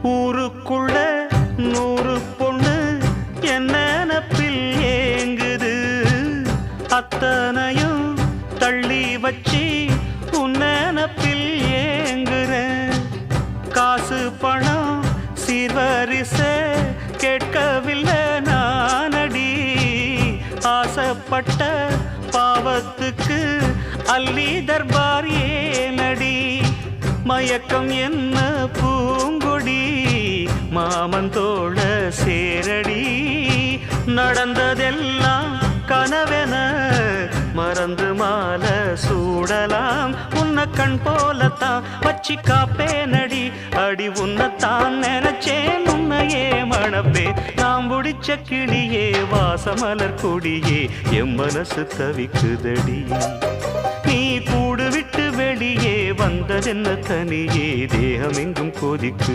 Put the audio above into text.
ஊருக்குள்ள 100 பொண்ணு என்ன நினப்பில் ஏங்குது, அத்தனையும் தள்ளி வச்சு உன் நினப்பில் ஏங்குறேன். காசு பணம் சீர்வரிச கேட்கவில்லை நானடி, ஆசைப்பட்ட பாவத்துக்கு அள்ளி தர்பார் ஏனடி. மயக்கம் என்ன பூங்கொடி மாமன் தோழ சேரடி, நடந்ததெல்லாம் கனவென மறந்து மாலை சூடலாம். உன்னை கண் போலத்தான் வச்சி காப்பேனடி, அடி உன்னைத்தான் நினைச்சேன் உன்னையே மணப்பே. நாம் முடிச்ச கிளியே வாசமலர் கொடியே எம் மனசு தவிக்குதடி. நீ கூடு விட்டு வெளியே வந்ததென்ன தனியே தேகம் எங்கும் கொதிக்கு.